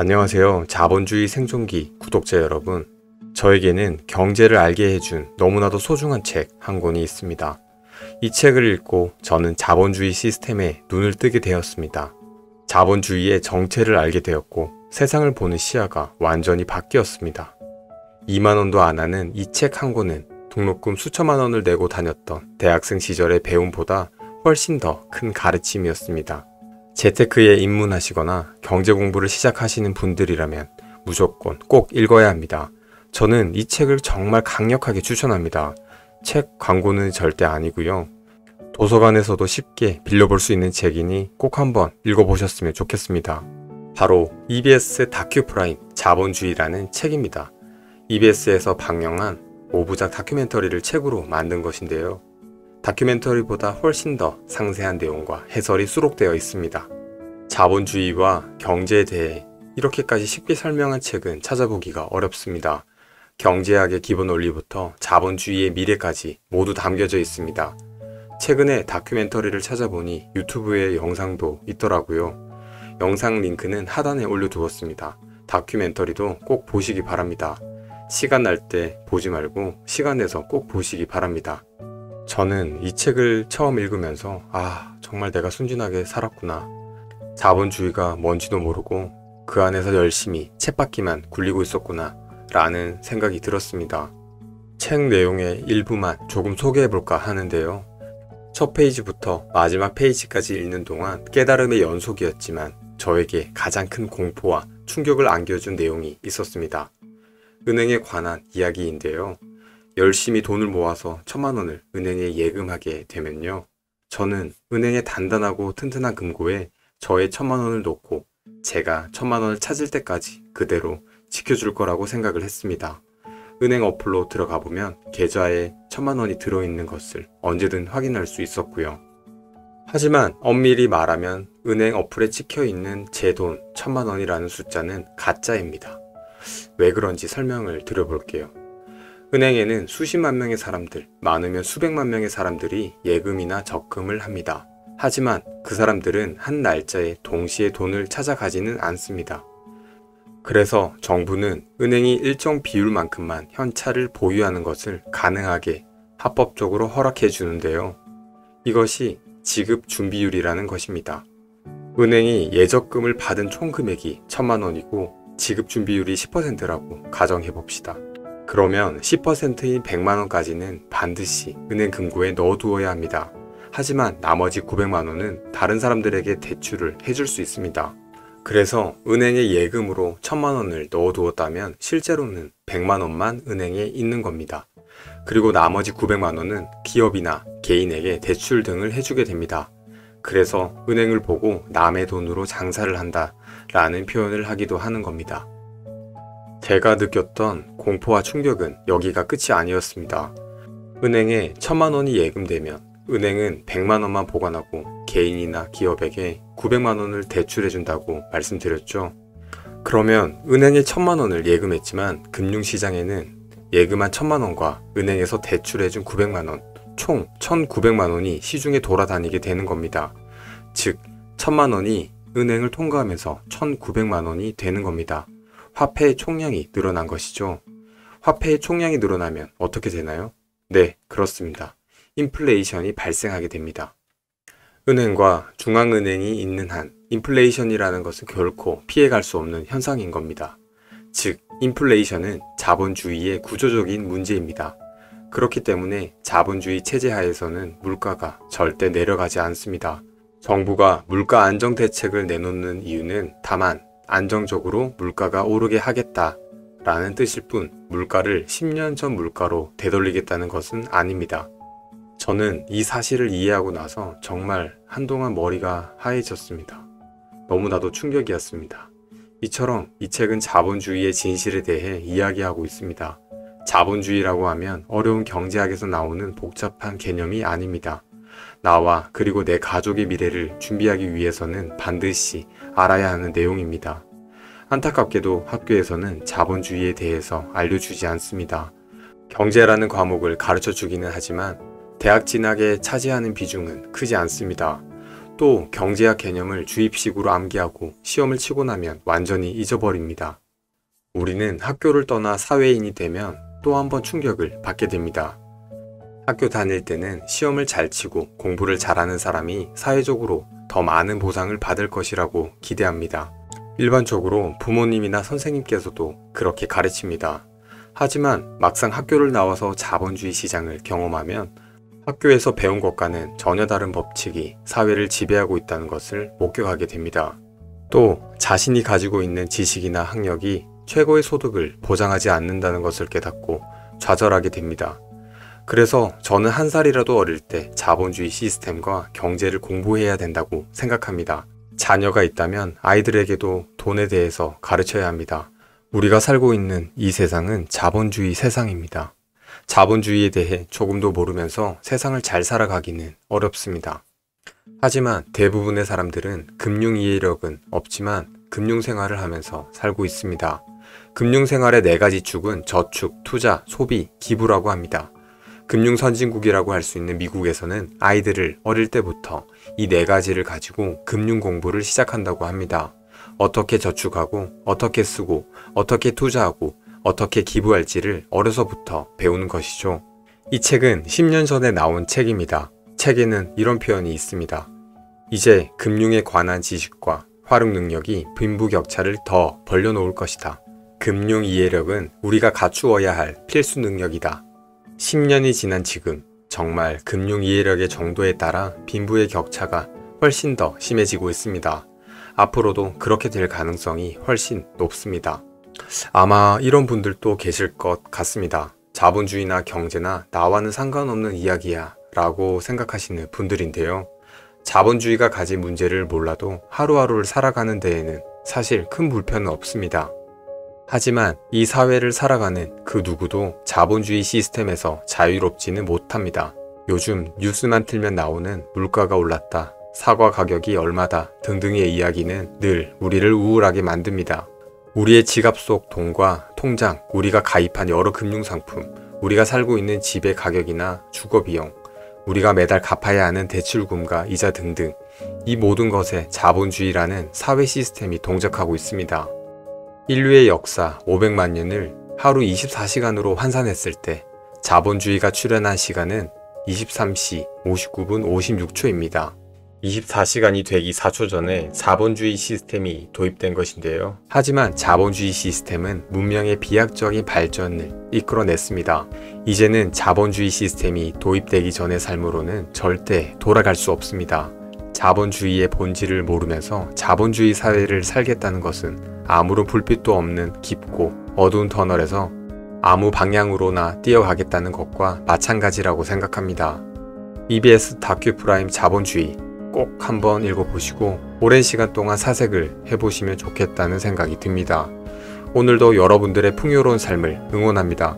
안녕하세요. 자본주의 생존기 구독자 여러분. 저에게는 경제를 알게 해준 너무나도 소중한 책 한 권이 있습니다. 이 책을 읽고 저는 자본주의 시스템에 눈을 뜨게 되었습니다. 자본주의의 정체를 알게 되었고 세상을 보는 시야가 완전히 바뀌었습니다. 2만 원도 안 하는 이 책 한 권은 등록금 수천만 원을 내고 다녔던 대학생 시절의 배움보다 훨씬 더 큰 가르침이었습니다. 재테크에 입문하시거나 경제 공부를 시작하시는 분들이라면 무조건 꼭 읽어야 합니다. 저는 이 책을 정말 강력하게 추천합니다. 책 광고는 절대 아니고요. 도서관에서도 쉽게 빌려볼 수 있는 책이니 꼭 한번 읽어보셨으면 좋겠습니다. 바로 EBS 다큐프라임 자본주의라는 책입니다. EBS에서 방영한 5부작 다큐멘터리를 책으로 만든 것인데요. 다큐멘터리보다 훨씬 더 상세한 내용과 해설이 수록되어 있습니다. 자본주의와 경제에 대해 이렇게까지 쉽게 설명한 책은 찾아보기가 어렵습니다. 경제학의 기본 원리부터 자본주의의 미래까지 모두 담겨져 있습니다. 최근에 다큐멘터리를 찾아보니 유튜브에 영상도 있더라고요. 영상 링크는 하단에 올려두었습니다. 다큐멘터리도 꼭 보시기 바랍니다. 시간 날 때 보지 말고 시간 내서 꼭 보시기 바랍니다. 저는 이 책을 처음 읽으면서 정말 내가 순진하게 살았구나. 자본주의가 뭔지도 모르고 그 안에서 열심히 쳇바퀴만 굴리고 있었구나 라는 생각이 들었습니다. 책 내용의 일부만 조금 소개해볼까 하는데요. 첫 페이지부터 마지막 페이지까지 읽는 동안 깨달음의 연속이었지만 저에게 가장 큰 공포와 충격을 안겨준 내용이 있었습니다. 은행에 관한 이야기인데요. 열심히 돈을 모아서 1,000만 원을 은행에 예금하게 되면요. 저는 은행의 단단하고 튼튼한 금고에 저의 1,000만 원을 놓고 제가 1,000만 원을 찾을 때까지 그대로 지켜줄 거라고 생각을 했습니다. 은행 어플로 들어가 보면 계좌에 1,000만 원이 들어있는 것을 언제든 확인할 수 있었고요. 하지만 엄밀히 말하면 은행 어플에 찍혀있는 제 돈 1,000만 원이라는 숫자는 가짜입니다. 왜 그런지 설명을 드려볼게요. 은행에는 수십만 명의 사람들, 많으면 수백만 명의 사람들이 예금이나 적금을 합니다. 하지만 그 사람들은 한 날짜에 동시에 돈을 찾아가지는 않습니다. 그래서 정부는 은행이 일정 비율만큼만 현찰을 보유하는 것을 가능하게 합법적으로 허락해 주는데요. 이것이 지급준비율이라는 것입니다. 은행이 예적금을 받은 총 금액이 1,000만 원이고 지급준비율이 10%라고 가정해 봅시다. 그러면 10%인 100만 원까지는 반드시 은행 금고에 넣어두어야 합니다. 하지만 나머지 900만 원은 다른 사람들에게 대출을 해줄 수 있습니다. 그래서 은행에 예금으로 1,000만 원을 넣어두었다면 실제로는 100만 원만 은행에 있는 겁니다. 그리고 나머지 900만 원은 기업이나 개인에게 대출 등을 해주게 됩니다. 그래서 은행을 보고 남의 돈으로 장사를 한다 라는 표현을 하기도 하는 겁니다. 제가 느꼈던 공포와 충격은 여기가 끝이 아니었습니다. 은행에 1,000만 원이 예금되면 은행은 100만 원만 보관하고 개인이나 기업에게 900만 원을 대출해준다고 말씀드렸죠. 그러면 은행에 1,000만 원을 예금했지만 금융시장에는 예금한 1,000만 원과 은행에서 대출해준 900만 원, 총 1,900만 원이 시중에 돌아다니게 되는 겁니다. 즉, 1,000만 원이 은행을 통과하면서 1,900만 원이 되는 겁니다. 화폐의 총량이 늘어난 것이죠. 화폐의 총량이 늘어나면 어떻게 되나요? 네, 그렇습니다. 인플레이션이 발생하게 됩니다. 은행과 중앙은행이 있는 한 인플레이션이라는 것은 결코 피해갈 수 없는 현상인 겁니다. 즉, 인플레이션은 자본주의의 구조적인 문제입니다. 그렇기 때문에 자본주의 체제 하에서는 물가가 절대 내려가지 않습니다. 정부가 물가 안정 대책을 내놓는 이유는 다만 안정적으로 물가가 오르게 하겠다라는 뜻일 뿐 물가를 10년 전 물가로 되돌리겠다는 것은 아닙니다. 저는 이 사실을 이해하고 나서 정말 한동안 머리가 하얘졌습니다. 너무나도 충격이었습니다. 이처럼 이 책은 자본주의의 진실에 대해 이야기하고 있습니다. 자본주의라고 하면 어려운 경제학에서 나오는 복잡한 개념이 아닙니다. 나와 그리고 내 가족의 미래를 준비하기 위해서는 반드시 알아야 하는 내용입니다. 안타깝게도 학교에서는 자본주의에 대해서 알려주지 않습니다. 경제라는 과목을 가르쳐 주기는 하지만 대학 진학에 차지하는 비중은 크지 않습니다. 또 경제학 개념을 주입식으로 암기하고 시험을 치고 나면 완전히 잊어버립니다. 우리는 학교를 떠나 사회인이 되면 또 한 번 충격을 받게 됩니다. 학교 다닐 때는 시험을 잘 치고 공부를 잘하는 사람이 사회적으로 더 많은 보상을 받을 것이라고 기대합니다. 일반적으로 부모님이나 선생님께서도 그렇게 가르칩니다. 하지만 막상 학교를 나와서 자본주의 시장을 경험하면 학교에서 배운 것과는 전혀 다른 법칙이 사회를 지배하고 있다는 것을 목격하게 됩니다. 또 자신이 가지고 있는 지식이나 학력이 최고의 소득을 보장하지 않는다는 것을 깨닫고 좌절하게 됩니다. 그래서 저는 한 살이라도 어릴 때 자본주의 시스템과 경제를 공부해야 된다고 생각합니다. 자녀가 있다면 아이들에게도 돈에 대해서 가르쳐야 합니다. 우리가 살고 있는 이 세상은 자본주의 세상입니다. 자본주의에 대해 조금도 모르면서 세상을 잘 살아가기는 어렵습니다. 하지만 대부분의 사람들은 금융 이해력은 없지만 금융생활을 하면서 살고 있습니다. 금융생활의 4가지 축은 저축, 투자, 소비, 기부라고 합니다. 금융 선진국이라고 할 수 있는 미국에서는 아이들을 어릴 때부터 이 4가지를 가지고 금융 공부를 시작한다고 합니다. 어떻게 저축하고, 어떻게 쓰고, 어떻게 투자하고, 어떻게 기부할지를 어려서부터 배우는 것이죠. 이 책은 10년 전에 나온 책입니다. 책에는 이런 표현이 있습니다. 이제 금융에 관한 지식과 활용 능력이 빈부격차를 더 벌려놓을 것이다. 금융 이해력은 우리가 갖추어야 할 필수 능력이다. 10년이 지난 지금 정말 금융 이해력의 정도에 따라 빈부의 격차가 훨씬 더 심해지고 있습니다. 앞으로도 그렇게 될 가능성이 훨씬 높습니다. 아마 이런 분들도 계실 것 같습니다. 자본주의나 경제나 나와는 상관없는 이야기야 라고 생각하시는 분들인데요. 자본주의가 가진 문제를 몰라도 하루하루를 살아가는 데에는 사실 큰 불편은 없습니다. 하지만 이 사회를 살아가는 그 누구도 자본주의 시스템에서 자유롭지는 못합니다. 요즘 뉴스만 틀면 나오는 물가가 올랐다, 사과 가격이 얼마다 등등의 이야기는 늘 우리를 우울하게 만듭니다. 우리의 지갑 속 돈과 통장, 우리가 가입한 여러 금융상품, 우리가 살고 있는 집의 가격이나 주거비용, 우리가 매달 갚아야 하는 대출금과 이자 등등 이 모든 것에 자본주의라는 사회 시스템이 동작하고 있습니다. 인류의 역사 500만 년을 하루 24시간으로 환산했을 때 자본주의가 출현한 시간은 23시 59분 56초입니다. 24시간이 되기 4초 전에 자본주의 시스템이 도입된 것인데요. 하지만 자본주의 시스템은 문명의 비약적인 발전을 이끌어냈습니다. 이제는 자본주의 시스템이 도입되기 전의 삶으로는 절대 돌아갈 수 없습니다. 자본주의의 본질을 모르면서 자본주의 사회를 살겠다는 것은 아무런 불빛도 없는 깊고 어두운 터널에서 아무 방향으로나 뛰어가겠다는 것과 마찬가지라고 생각합니다. EBS 다큐프라임 자본주의 꼭 한번 읽어보시고 오랜 시간 동안 사색을 해보시면 좋겠다는 생각이 듭니다. 오늘도 여러분들의 풍요로운 삶을 응원합니다.